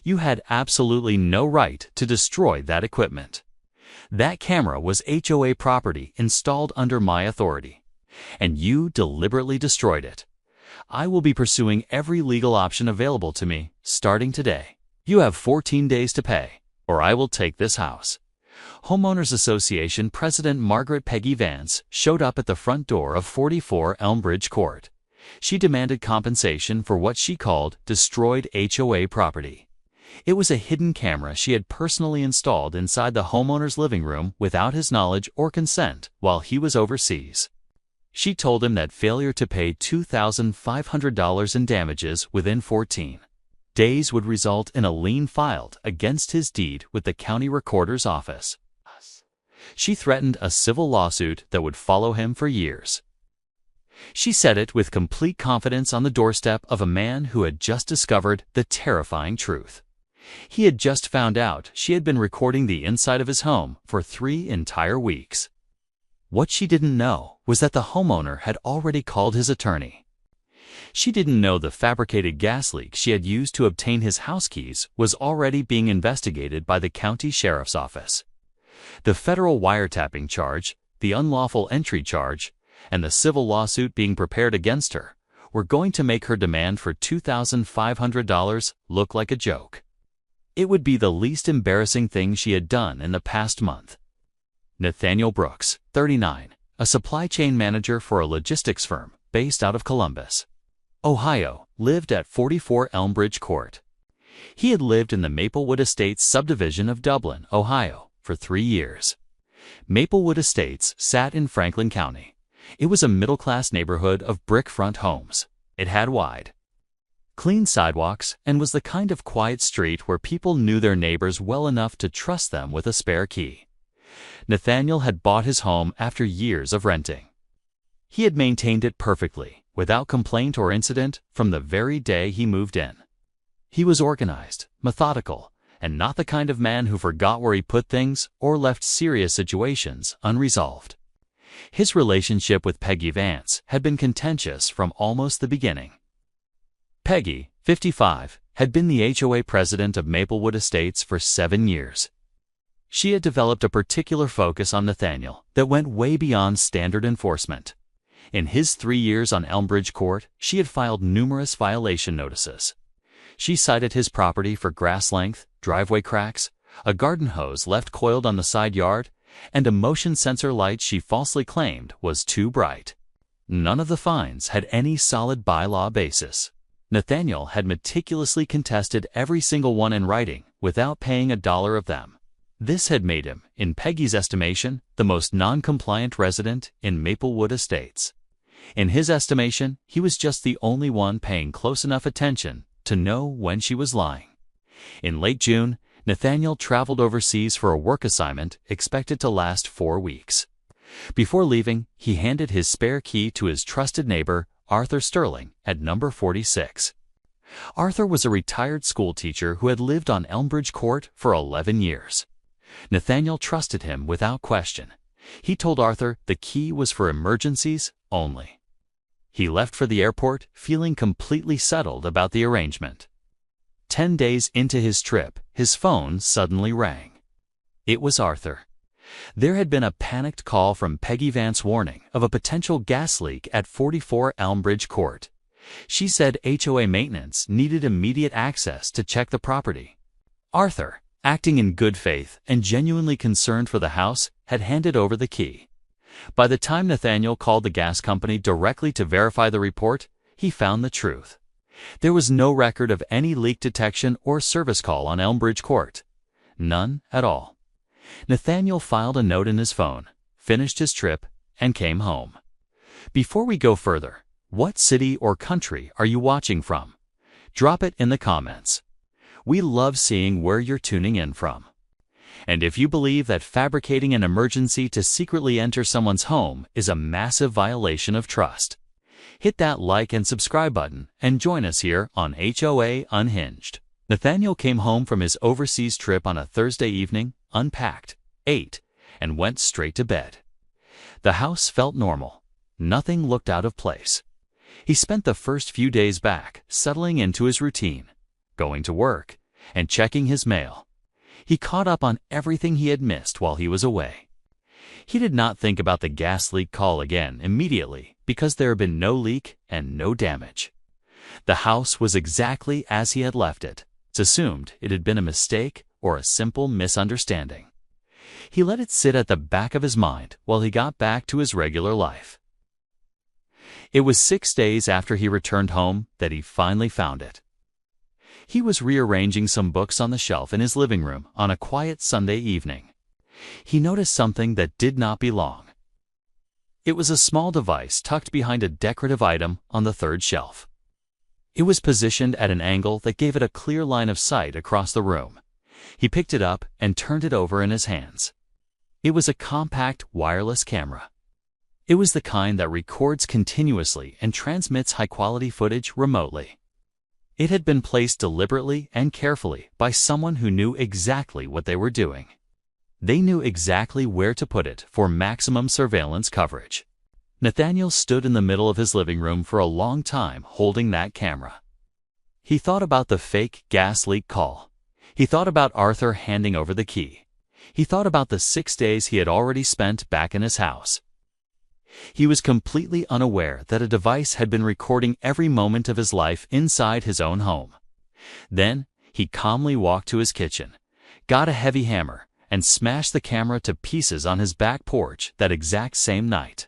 You had absolutely no right to destroy that equipment. That camera was HOA property installed under my authority, and you deliberately destroyed it. I will be pursuing every legal option available to me starting today. You have 14 days to pay, or I will take this house." Homeowners Association President Margaret Peggy Vance showed up at the front door of 44 Elmbridge Court. She demanded compensation for what she called destroyed HOA property. It was a hidden camera she had personally installed inside the homeowner's living room without his knowledge or consent while he was overseas. She told him that failure to pay $2,500 in damages within 14 days would result in a lien filed against his deed with the county recorder's office. She threatened a civil lawsuit that would follow him for years. She said it with complete confidence on the doorstep of a man who had just discovered the terrifying truth. He had just found out she had been recording the inside of his home for 3 entire weeks. What she didn't know was that the homeowner had already called his attorney. She didn't know the fabricated gas leak she had used to obtain his house keys was already being investigated by the county sheriff's office. The federal wiretapping charge, the unlawful entry charge, and the civil lawsuit being prepared against her were going to make her demand for $2,500 look like a joke. It would be the least embarrassing thing she had done in the past month. Nathaniel Brooks, 39, a supply chain manager for a logistics firm based out of Columbus, Ohio, lived at 44 Elmbridge Court. He had lived in the Maplewood Estates subdivision of Dublin, Ohio, for 3 years. Maplewood Estates sat in Franklin County. It was a middle-class neighborhood of brick-front homes. It had wide, clean sidewalks and was the kind of quiet street where people knew their neighbors well enough to trust them with a spare key. Nathaniel had bought his home after years of renting. He had maintained it perfectly, without complaint or incident, from the very day he moved in. He was organized, methodical, and not the kind of man who forgot where he put things or left serious situations unresolved. His relationship with Peggy Vance had been contentious from almost the beginning. Peggy, 55, had been the HOA president of Maplewood Estates for 7 years. She had developed a particular focus on Nathaniel that went way beyond standard enforcement. In his 3 years on Elmbridge Court, she had filed numerous violation notices. She cited his property for grass length, driveway cracks, a garden hose left coiled on the side yard, and a motion sensor light she falsely claimed was too bright. None of the fines had any solid bylaw basis. Nathaniel had meticulously contested every single one in writing without paying $1 of them. This had made him, in Peggy's estimation, the most non-compliant resident in Maplewood Estates. In his estimation, he was just the only one paying close enough attention to know when she was lying. In late June, Nathaniel traveled overseas for a work assignment expected to last 4 weeks. Before leaving, he handed his spare key to his trusted neighbor, Arthur Sterling, at number 46. Arthur was a retired school teacher who had lived on Elmbridge Court for 11 years. Nathaniel trusted him without question. He told Arthur the key was for emergencies only. He left for the airport feeling completely settled about the arrangement. 10 days into his trip, his phone suddenly rang. It was Arthur. There had been a panicked call from Peggy Vance warning of a potential gas leak at 44 Elmbridge Court. She said HOA maintenance needed immediate access to check the property. Arthur, acting in good faith and genuinely concerned for the house, had handed over the key. By the time Nathaniel called the gas company directly to verify the report, he found the truth. There was no record of any leak detection or service call on Elmbridge Court. None at all. Nathaniel filed a note in his phone, finished his trip, and came home. Before we go further, what city or country are you watching from? Drop it in the comments. We love seeing where you're tuning in from. And if you believe that fabricating an emergency to secretly enter someone's home is a massive violation of trust, hit that like and subscribe button and join us here on HOA Unhinged. Nathaniel came home from his overseas trip on a Thursday evening, unpacked, ate, and went straight to bed. The house felt normal. Nothing looked out of place. He spent the first few days back, settling into his routine, going to work, and checking his mail. He caught up on everything he had missed while he was away. He did not think about the gas leak call again immediately because there had been no leak and no damage. The house was exactly as he had left it. It's assumed it had been a mistake or a simple misunderstanding. He let it sit at the back of his mind while he got back to his regular life. It was 6 days after he returned home that he finally found it. He was rearranging some books on the shelf in his living room on a quiet Sunday evening. He noticed something that did not belong. It was a small device tucked behind a decorative item on the third shelf. It was positioned at an angle that gave it a clear line of sight across the room. He picked it up and turned it over in his hands. It was a compact wireless camera. It was the kind that records continuously and transmits high-quality footage remotely. It had been placed deliberately and carefully by someone who knew exactly what they were doing. They knew exactly where to put it for maximum surveillance coverage. Nathaniel stood in the middle of his living room for a long time holding that camera. He thought about the fake gas leak call. He thought about Arthur handing over the key. He thought about the 6 days he had already spent back in his house. He was completely unaware that a device had been recording every moment of his life inside his own home. Then he calmly walked to his kitchen, got a heavy hammer, and smashed the camera to pieces on his back porch that exact same night.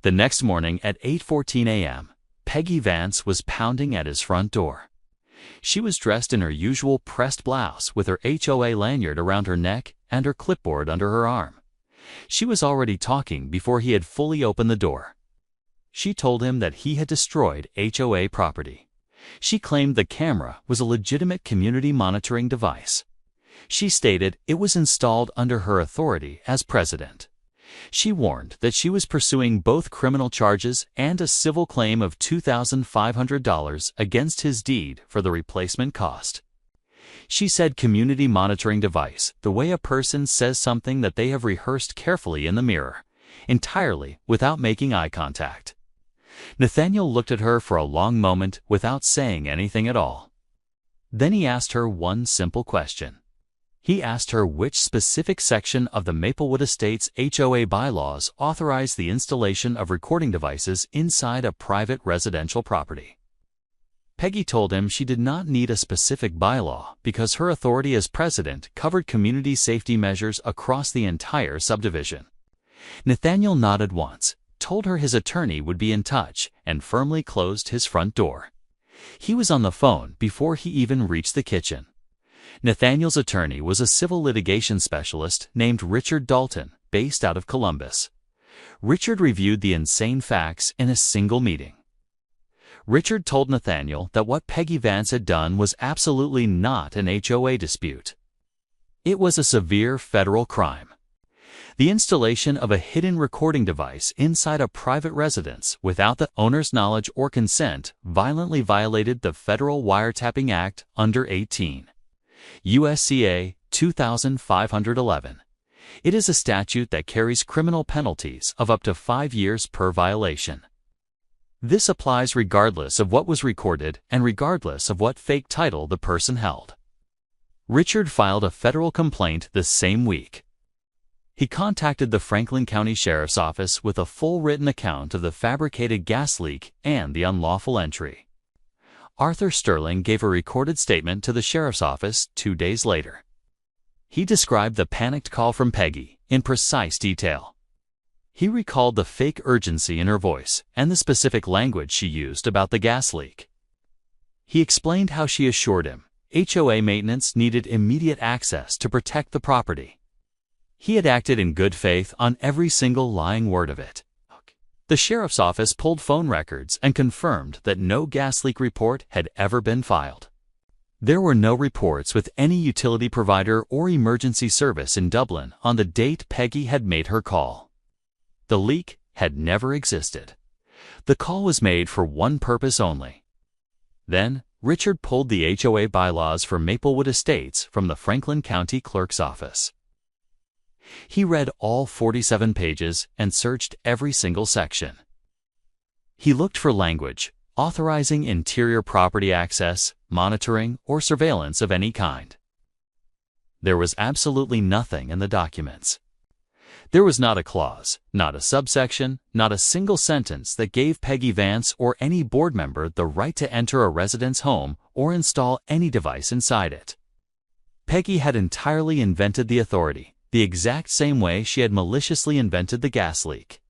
The next morning at 8:14 a.m., Peggy Vance was pounding at his front door. She was dressed in her usual pressed blouse with her HOA lanyard around her neck and her clipboard under her arm. She was already talking before he had fully opened the door. She told him that he had destroyed HOA property. She claimed the camera was a legitimate community monitoring device. She stated it was installed under her authority as president. She warned that she was pursuing both criminal charges and a civil claim of $2,500 against his deed for the replacement cost. She said community monitoring device, the way a person says something that they have rehearsed carefully in the mirror, entirely without making eye contact. Nathaniel looked at her for a long moment without saying anything at all. Then he asked her one simple question. He asked her which specific section of the Maplewood Estates HOA bylaws authorized the installation of recording devices inside a private residential property. Peggy told him she did not need a specific bylaw because her authority as president covered community safety measures across the entire subdivision. Nathaniel nodded once, told her his attorney would be in touch, and firmly closed his front door. He was on the phone before he even reached the kitchen. Nathaniel's attorney was a civil litigation specialist named Richard Dalton, based out of Columbus. Richard reviewed the insane facts in a single meeting. Richard told Nathaniel that what Peggy Vance had done was absolutely not an HOA dispute. It was a severe federal crime. The installation of a hidden recording device inside a private residence without the owner's knowledge or consent violently violated the Federal Wiretapping Act under 18. USCA 2511. It is a statute that carries criminal penalties of up to 5 years per violation. This applies regardless of what was recorded and regardless of what fake title the person held. Richard filed a federal complaint the same week. He contacted the Franklin County Sheriff's Office with a full written account of the fabricated gas leak and the unlawful entry. Arthur Sterling gave a recorded statement to the Sheriff's Office 2 days later. He described the panicked call from Peggy in precise detail. He recalled the fake urgency in her voice and the specific language she used about the gas leak. He explained how she assured him HOA maintenance needed immediate access to protect the property. He had acted in good faith on every single lying word of it. The sheriff's office pulled phone records and confirmed that no gas leak report had ever been filed. There were no reports with any utility provider or emergency service in Dublin on the date Peggy had made her call. The leak had never existed. The call was made for one purpose only. Then, Richard pulled the HOA bylaws for Maplewood Estates from the Franklin County Clerk's office. He read all 47 pages and searched every single section. He looked for language, authorizing interior property access, monitoring, or surveillance of any kind. There was absolutely nothing in the documents. There was not a clause, not a subsection, not a single sentence that gave Peggy Vance or any board member the right to enter a resident's home or install any device inside it. Peggy had entirely invented the authority, the exact same way she had maliciously invented the gas leak.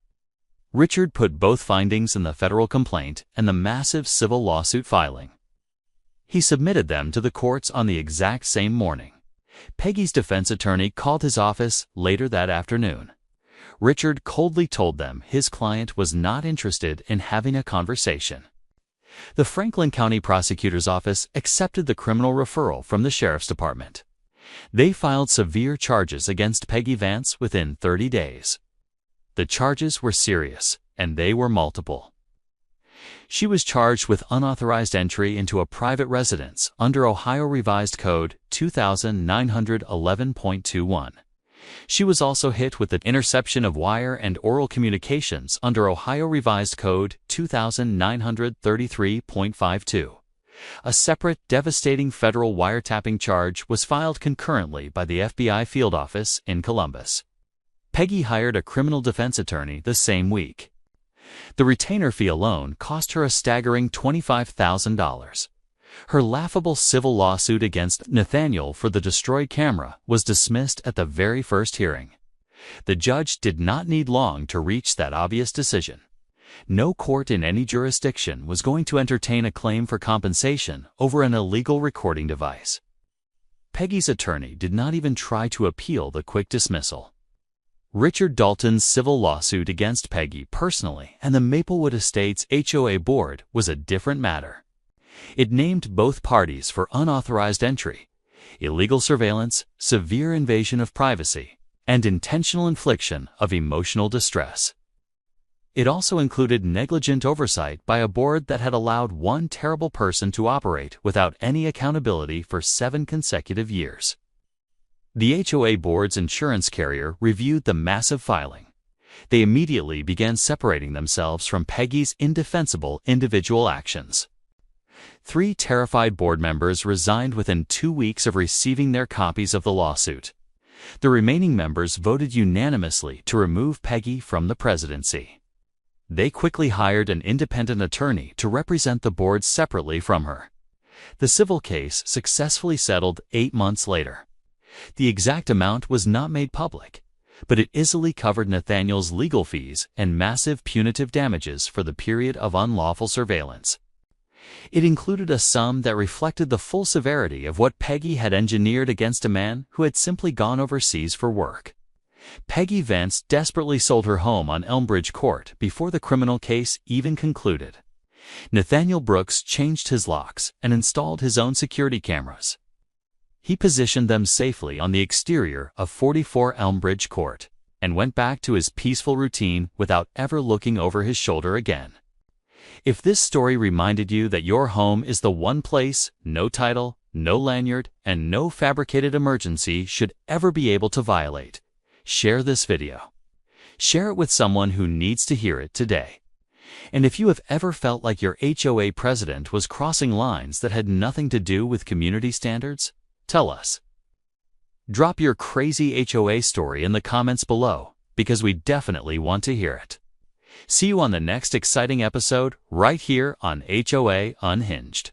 Richard put both findings in the federal complaint and the massive civil lawsuit filing. He submitted them to the courts on the exact same morning. Peggy's defense attorney called his office later that afternoon. Richard coldly told them his client was not interested in having a conversation. The Franklin County Prosecutor's Office accepted the criminal referral from the Sheriff's Department. They filed severe charges against Peggy Vance within 30 days. The charges were serious, and they were multiple. She was charged with unauthorized entry into a private residence under Ohio Revised Code 2911.21. She was also hit with the interception of wire and oral communications under Ohio Revised Code 2933.52. A separate, devastating federal wiretapping charge was filed concurrently by the FBI field office in Columbus. Peggy hired a criminal defense attorney the same week. The retainer fee alone cost her a staggering $25,000. Her laughable civil lawsuit against Nathaniel for the destroyed camera was dismissed at the very first hearing. The judge did not need long to reach that obvious decision. No court in any jurisdiction was going to entertain a claim for compensation over an illegal recording device. Peggy's attorney did not even try to appeal the quick dismissal. Richard Dalton's civil lawsuit against Peggy personally and the Maplewood Estates HOA board was a different matter. It named both parties for unauthorized entry, illegal surveillance, severe invasion of privacy, and intentional infliction of emotional distress. It also included negligent oversight by a board that had allowed one terrible person to operate without any accountability for 7 consecutive years. The HOA board's insurance carrier reviewed the massive filing. They immediately began separating themselves from Peggy's indefensible individual actions. 3 terrified board members resigned within 2 weeks of receiving their copies of the lawsuit. The remaining members voted unanimously to remove Peggy from the presidency. They quickly hired an independent attorney to represent the board separately from her. The civil case successfully settled 8 months later. The exact amount was not made public, but it easily covered Nathaniel's legal fees and massive punitive damages for the period of unlawful surveillance. It included a sum that reflected the full severity of what Peggy had engineered against a man who had simply gone overseas for work. Peggy Vance desperately sold her home on Elmbridge Court before the criminal case even concluded. Nathaniel Brooks changed his locks and installed his own security cameras. He positioned them safely on the exterior of 44 Elmbridge Court and went back to his peaceful routine without ever looking over his shoulder again. If this story reminded you that your home is the one place no title, no lanyard, and no fabricated emergency should ever be able to violate, share this video. Share it with someone who needs to hear it today. And if you have ever felt like your HOA president was crossing lines that had nothing to do with community standards, tell us. Drop your crazy HOA story in the comments below, because we definitely want to hear it. See you on the next exciting episode right here on HOA Unhinged.